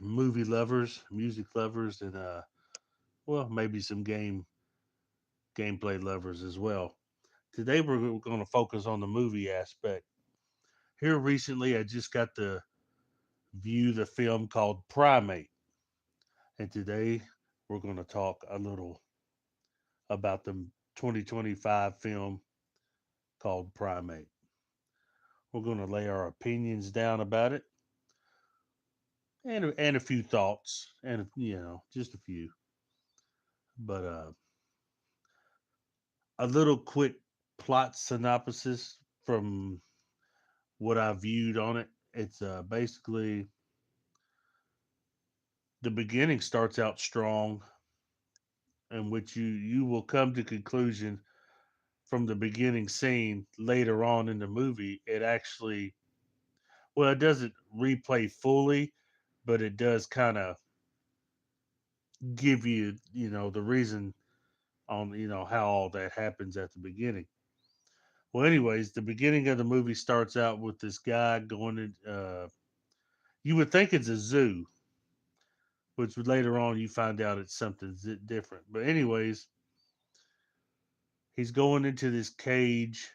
movie lovers, music lovers, and well, maybe some gameplay lovers as well. Today we're going to focus on the movie aspect. Here recently, I just got to view the film called Primate, and today we're going to talk a little about the 2025 film called Primate. We're going to lay our opinions down about it and a few thoughts and just a few. But a little quick plot synopsis from what I viewed on it. It's basically the beginning starts out strong, in which you will come to conclusion from the beginning scene later on in the movie. It actually, well, it doesn't replay fully, but it does kind of give you the reason on how all that happens at the beginning. Well, anyways, the beginning of the movie starts out with this guy going to. You would think it's a zoo, which later on you find out it's something different. But anyways, he's going into this cage.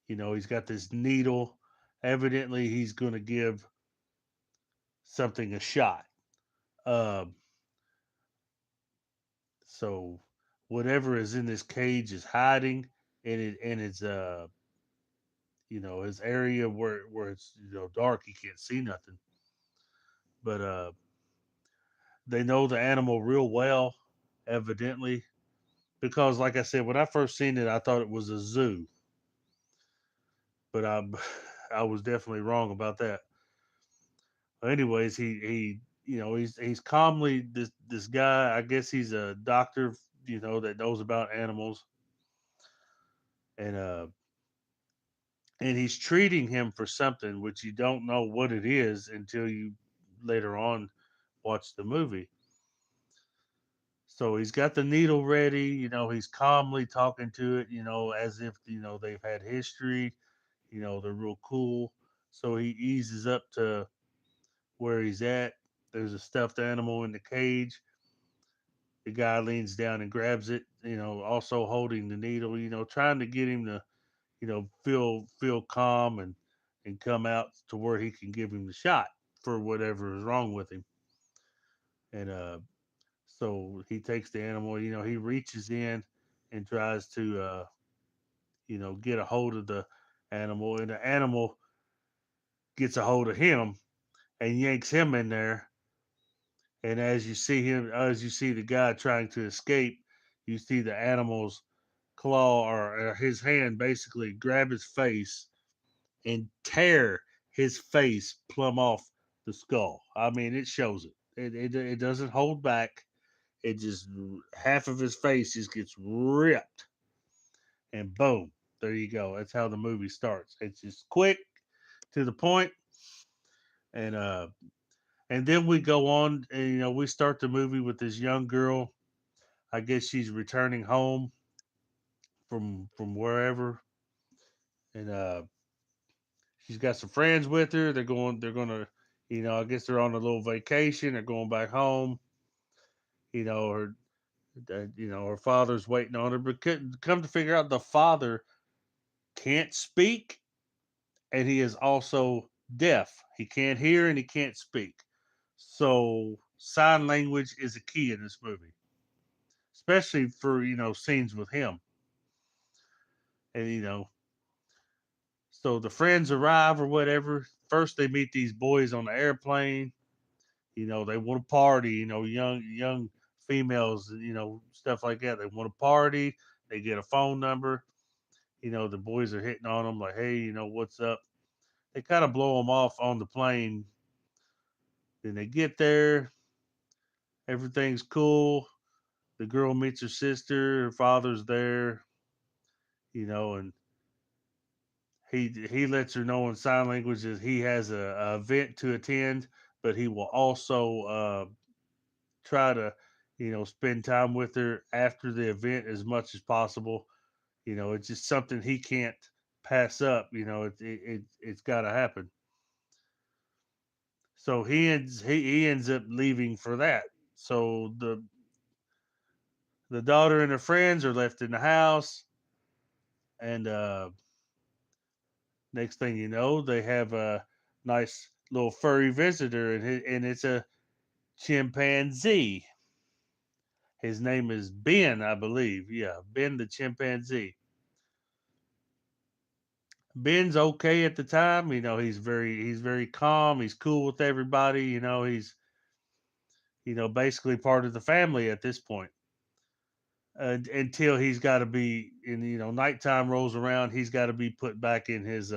He's got this needle. Evidently, he's going to give something a shot. Um, so whatever is in this cage is hiding, and it's his area where it's dark. He can't see nothing. But they know the animal real well, evidently, because like I said, when I first seen it, I thought it was a zoo, but I was definitely wrong about that. Anyways, he he's calmly this guy. I guess he's a doctor, that knows about animals, and he's treating him for something which you don't know what it is until you later on watch the movie. So he's got the needle ready, he's calmly talking to it, as if they've had history, they're real cool. So he eases up to where he's at. There's a stuffed animal in the cage. The guy leans down and grabs it, also holding the needle, trying to get him to, feel calm and come out to where he can give him the shot for whatever is wrong with him. And so he takes the animal, he reaches in and tries to get a hold of the animal, and the animal gets a hold of him and yanks him in there. And as you see the guy trying to escape, you see the animal's claw or his hand basically grab his face and tear his face plumb off the skull. I mean, it shows it. It doesn't hold back. It just half of his face just gets ripped, and boom, there you go. That's how the movie starts. It's just quick to the point, and then we go on, and we start the movie with this young girl. I guess she's returning home from wherever, and she's got some friends with her. They're gonna, I guess they're on a little vacation. They're going back home. Her, her father's waiting on her, but come to figure out the father can't speak, and he is also deaf. He can't hear and he can't speak. So sign language is a key in this movie, especially for scenes with him. And so the friends arrive or whatever. First, they meet these boys on the airplane. They want to party. Young females. Stuff like that. They want to party. They get a phone number. The boys are hitting on them like, hey, what's up? They kind of blow them off on the plane. Then they get there. Everything's cool. The girl meets her sister. Her father's there. And he lets her know in sign language that he has a event to attend, but he will also try to, spend time with her after the event as much as possible. It's just something he can't pass up. It's got to happen. So he ends up leaving for that. So the daughter and her friends are left in the house, and next thing you know, they have a nice little furry visitor, and it's a chimpanzee. His name is Ben, I believe. Yeah, Ben the chimpanzee. Ben's okay at the time. He's very calm. He's cool with everybody. He's basically part of the family at this point. Until he's got to be in, nighttime rolls around, he's got to be put back in his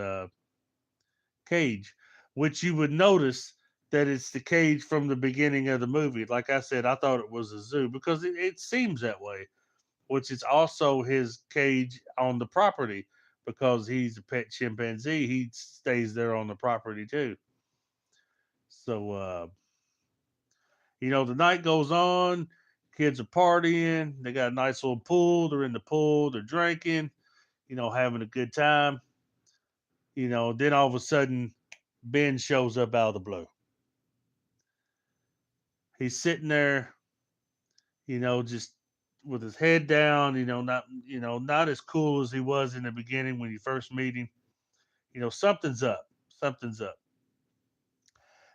cage, which you would notice that it's the cage from the beginning of the movie. Like I said, I thought it was a zoo because it seems that way, which is also his cage on the property because he's a pet chimpanzee. He stays there on the property too. So, the night goes on. Kids are partying. They got a nice little pool. They're in the pool. They're drinking, having a good time. Then all of a sudden, Ben shows up out of the blue. He's sitting there, just with his head down, not as cool as he was in the beginning when you first meet him. Something's up. Something's up.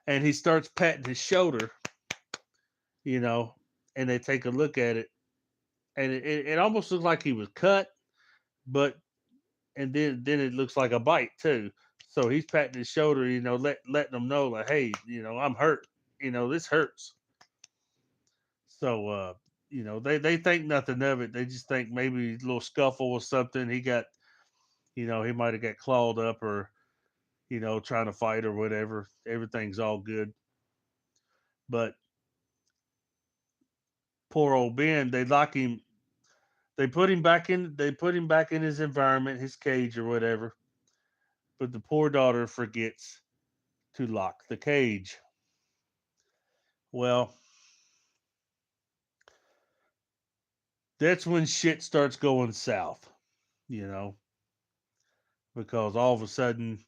And he starts patting his shoulder, you know, and they take a look at it, and it almost looks like he was cut, but and then it looks like a bite too. So he's patting his shoulder, letting them know like, hey, I'm hurt. This hurts. So they think nothing of it. They just think maybe a little scuffle or something. He might have got clawed up or trying to fight or whatever. Everything's all good. But poor old Ben, they lock him. They put him back in his environment, his cage or whatever. But the poor daughter forgets to lock the cage. Well, that's when shit starts going south, you know, because all of a sudden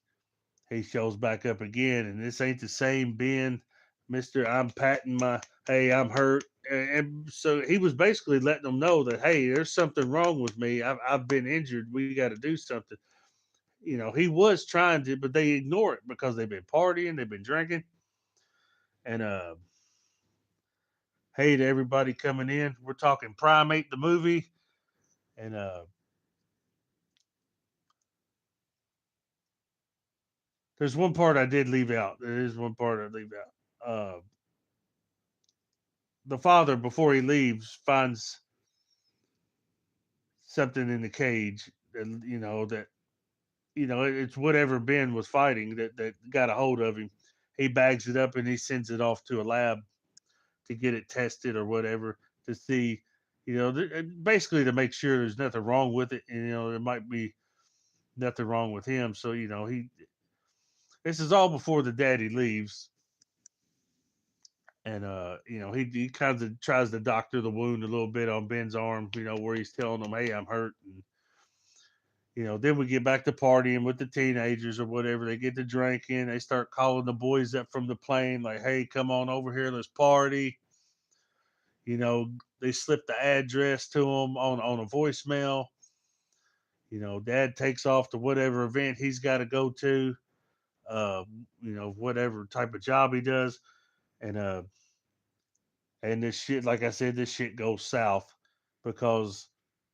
he shows back up again, and this ain't the same Ben, Mister. I'm patting my, hey, I'm hurt, and so he was basically letting them know that, hey, there's something wrong with me. I've been injured. We got to do something. He was trying to, but they ignore it because they've been partying, they've been drinking, and hey to everybody coming in. We're talking Primate the movie, and there's one part I did leave out. There is one part I leave out. The father, before he leaves, finds something in the cage, and it's whatever Ben was fighting that got a hold of him. He bags it up and he sends it off to a lab to get it tested or whatever to see, basically to make sure there's nothing wrong with it. And, there might be nothing wrong with him. So, this is all before the daddy leaves. And, he kind of tries to doctor the wound a little bit on Ben's arm, where he's telling him, hey, I'm hurt. And, then we get back to partying with the teenagers or whatever. They get to drinking. They start calling the boys up from the plane, like, hey, come on over here. Let's party. They slip the address to them on a voicemail. Dad takes off to whatever event he's got to go to, uh, whatever type of job he does. And, this shit, like I said, this shit goes south because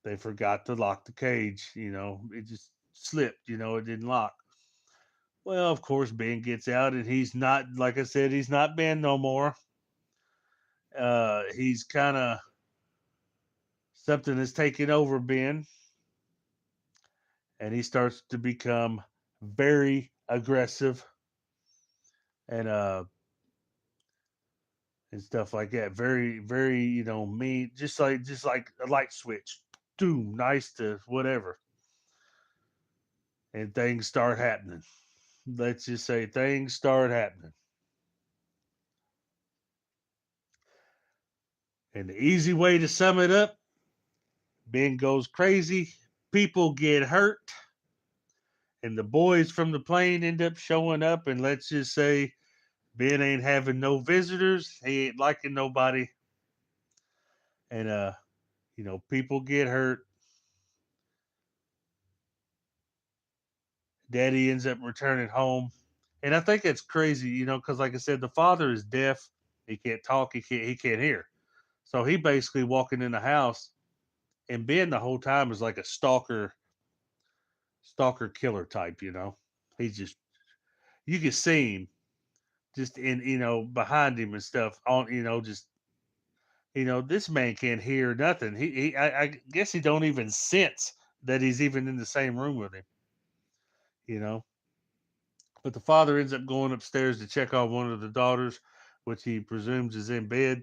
they forgot to lock the cage. It just slipped, it didn't lock. Well, of course, Ben gets out and he's not, like I said, he's not Ben no more. He's kind of, something is taking over Ben, and he starts to become very aggressive and stuff like that. Very, very, mean, just like a light switch. Doom, nice to whatever. And things start happening. Let's just say things start happening. And the easy way to sum it up, Ben goes crazy, people get hurt, and the boys from the plane end up showing up, and let's just say Ben ain't having no visitors. He ain't liking nobody, and people get hurt. Daddy ends up returning home, and I think it's crazy, because like I said, the father is deaf. He can't talk. He can't hear. So he basically walking in the house, and Ben the whole time is like a stalker killer type. He's just you can see him just in behind him and stuff on just this man can't hear nothing. I guess he don't even sense that he's even in the same room with him. You know, but the father ends up going upstairs to check on one of the daughters, which he presumes is in bed,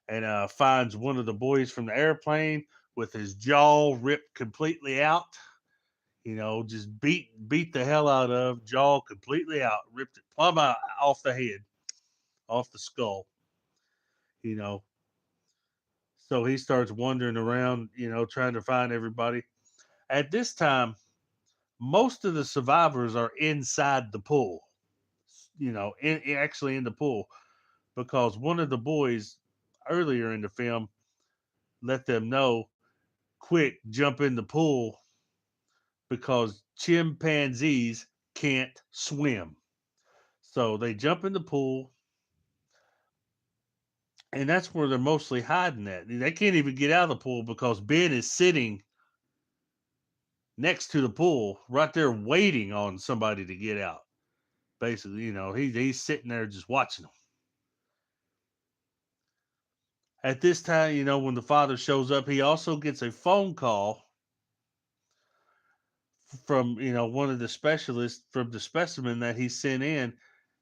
and finds one of the boys from the airplane with his jaw ripped completely out. Just beat the hell out of, jaw completely out, ripped it plumb out off the head, off the skull. You know, so he starts wandering around, trying to find everybody. At this time, most of the survivors are inside the pool. Actually in the pool, because one of the boys earlier in the film let them know, quick, jump in the pool because chimpanzees can't swim. So they jump in the pool, and that's where they're mostly hiding at. They can't even get out of the pool because Ben is sitting next to the pool right there waiting on somebody to get out. Basically, he's sitting there just watching them. At this time, when the father shows up, he also gets a phone call from one of the specialists from the specimen that he sent in,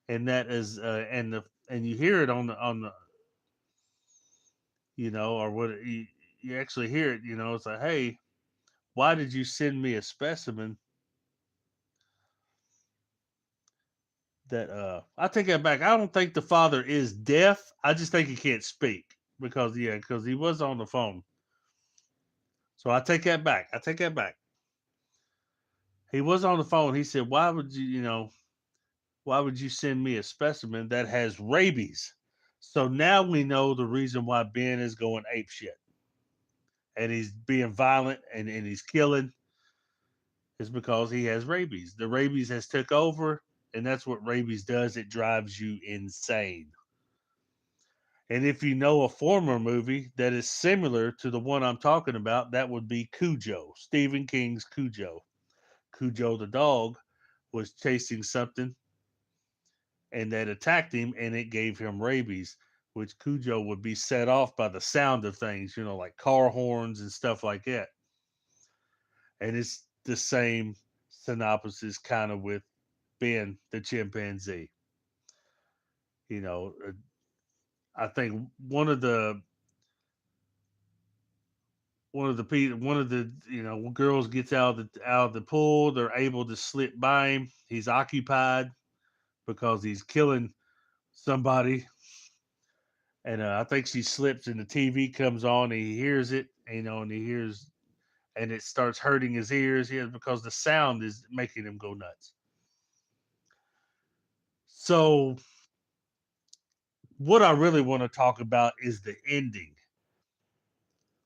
and that is and you hear it on the or what you actually hear it. It's like, hey, why did you send me a specimen that I take that back. I don't think the father is deaf. I just think he can't speak because he was on the phone. So I take that back. I take that back. He was on the phone. He said, why would you send me a specimen that has rabies? So now we know the reason why Ben is going ape shit and he's being violent and he's killing is because he has rabies. The rabies has took over, and that's what rabies does. It drives you insane. And if you know a former movie that is similar to the one I'm talking about, that would be Cujo, Stephen King's Cujo. Cujo the dog was chasing something and that attacked him and it gave him rabies, which Cujo would be set off by the sound of things, like car horns and stuff like that. And it's the same synopsis kind of with Ben the chimpanzee. You know, I think one of the girls gets out of the pool. They're able to slip by him. He's occupied because he's killing somebody, and I think she slips, and the TV comes on. And he hears it, and he hears, and it starts hurting his ears. Yeah, because the sound is making him go nuts. So, what I really want to talk about is the ending.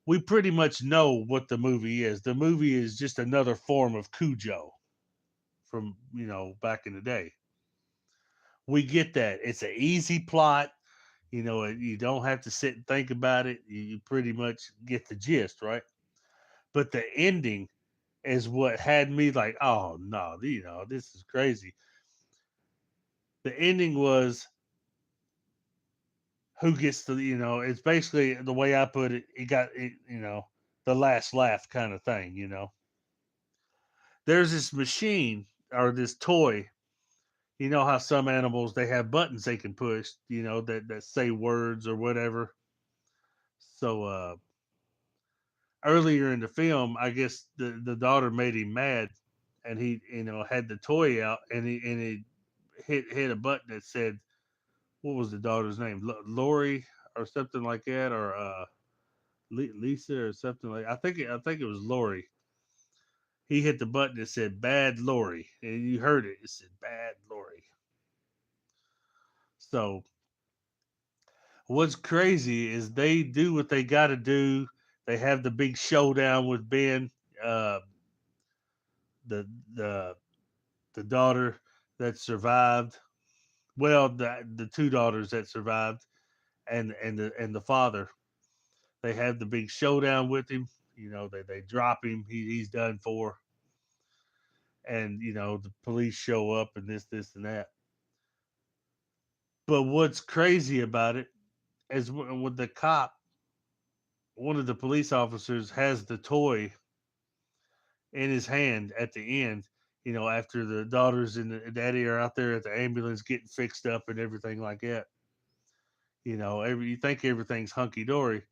We pretty much know what the movie is. The movie is just another form of Cujo from back in the day. We get that. It's an easy plot. You don't have to sit and think about it. You pretty much get the gist, right? But the ending is what had me like, oh no, this is crazy. The ending was who gets the, it's basically the way I put it. It got it, the last laugh kind of thing. There's this machine or this toy. You know how some animals they have buttons they can push, that say words or whatever. So earlier in the film, I guess the daughter made him mad, and he had the toy out, and he hit a button that said, what was the daughter's name, Lori or something like that, or Lisa or something like. I think it was Lori. He hit the button that said "Bad Lori," and you heard it. It said "Bad Lori." So what's crazy is they do what they got to do. They have the big showdown with Ben, uh, the the the daughter that survived. Well, the two daughters that survived, and the father. They have the big showdown with him. They drop him. He's done for. And the police show up and this and that. But what's crazy about it is with the cop, one of the police officers has the toy in his hand at the end. After the daughters and the daddy are out there at the ambulance getting fixed up and everything like that. You think everything's hunky dory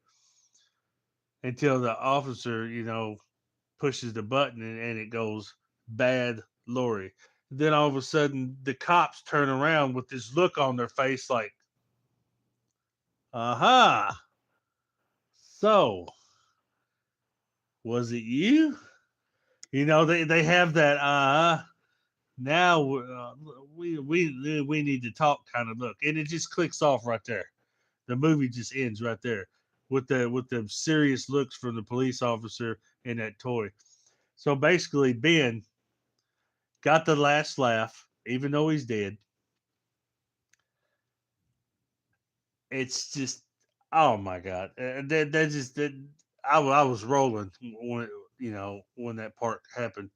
until the officer, pushes the button and it goes bad Lori. Then all of a sudden, the cops turn around with this look on their face like, aha, so was it you? They have that, now we need to talk kind of look. And it just clicks off right there. The movie just ends right there with the serious looks from the police officer and that toy. So basically, Ben got the last laugh, even though he's dead. It's just, oh my god, that just that I was rolling when when that part happened.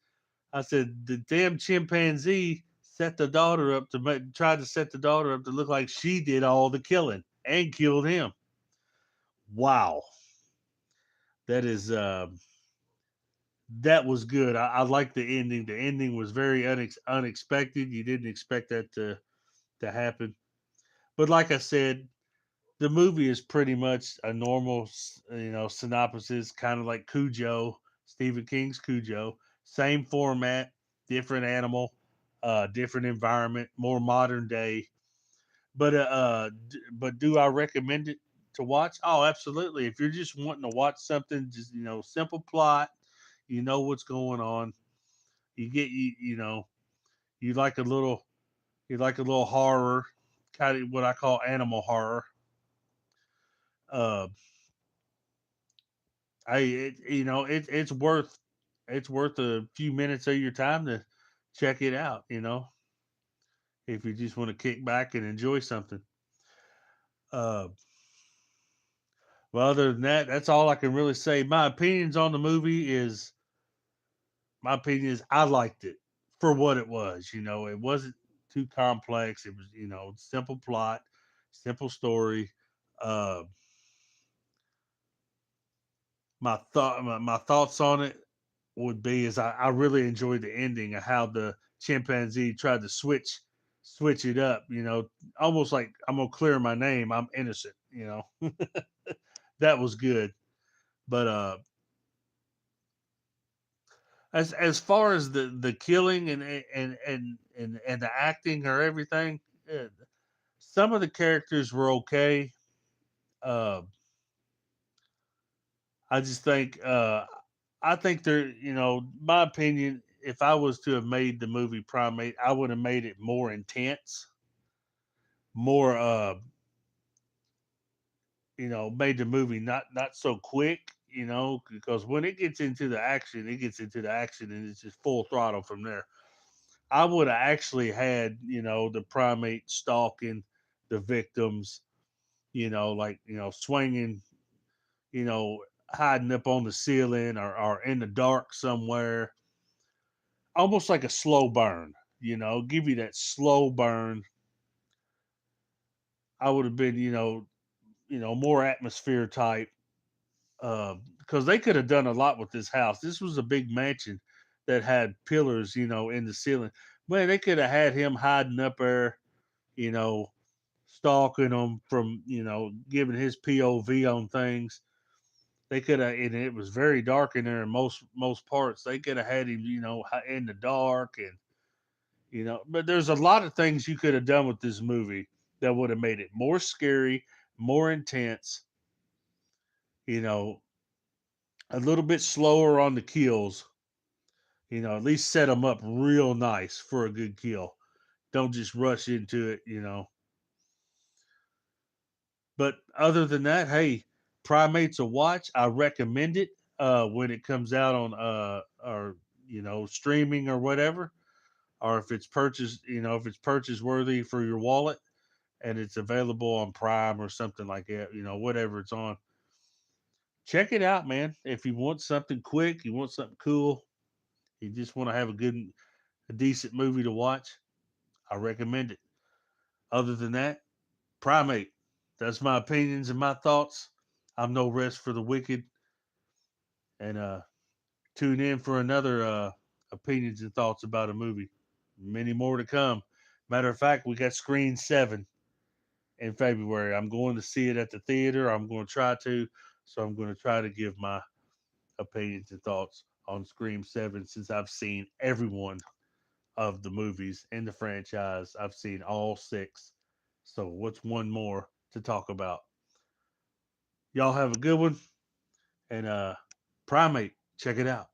I said the damn chimpanzee set the daughter up to tried to set the daughter up to look like she did all the killing and killed him. Wow, that is that was good. I like the ending. The ending was very unexpected. You didn't expect that to happen. But like I said, the movie is pretty much a normal, synopsis, kind of like Cujo, Stephen King's Cujo. Same format, different animal, different environment, more modern day. But do I recommend it to watch? Oh, absolutely. If you're just wanting to watch something, just simple plot, you know what's going on. You get you like a little horror, kind of what I call animal horror. Uh, it's worth a few minutes of your time to check it out. If you just want to kick back and enjoy something. Uh, well, other than that, that's all I can really say. My opinion is I liked it for what it was. It wasn't too complex. It was simple plot, simple story. Uh, my thoughts on it would be is I really enjoyed the ending of how the chimpanzee tried to switch it up, almost like I'm gonna clear my name, I'm innocent. That was good. But as far as the killing and the acting or everything, some of the characters were okay. Uh, I just think I think they're my opinion. If I was to have made the movie Primate, I would have made it more intense, more made the movie not so quick, because when it gets into the action, it gets into the action and it's just full throttle from there. I would have actually had the primate stalking the victims, like swinging, you know hiding up on the ceiling or in the dark somewhere, almost like a slow burn. Give you that slow burn. I would have been more atmosphere type, because they could have done a lot with this house. This was a big mansion that had pillars, in the ceiling. Man, they could have had him hiding up there, you know, stalking them from, giving his POV on things. They could have, and it was very dark in there in most parts. They could have had him, in the dark, and But there's a lot of things you could have done with this movie that would have made it more scary, more intense. You know, a little bit slower on the kills. At least set them up real nice for a good kill. Don't just rush into it. But other than that, hey, Primates a watch. I recommend it when it comes out on or streaming or whatever, or if it's purchased, if it's purchase worthy for your wallet and it's available on Prime or something like that, whatever it's on. Check it out, man. If you want something quick, you want something cool, you just want to have a decent movie to watch, I recommend it. Other than that, Primate. That's my opinions and my thoughts. I'm no rest for the wicked. And tune in for another opinions and thoughts about a movie. Many more to come. Matter of fact, we got Screen 7 in February. I'm going to see it at the theater. I'm going to try to. So I'm going to try to give my opinions and thoughts on Scream 7 since I've seen every one of the movies in the franchise. I've seen all six. So what's one more to talk about? Y'all have a good one. And Primate, check it out.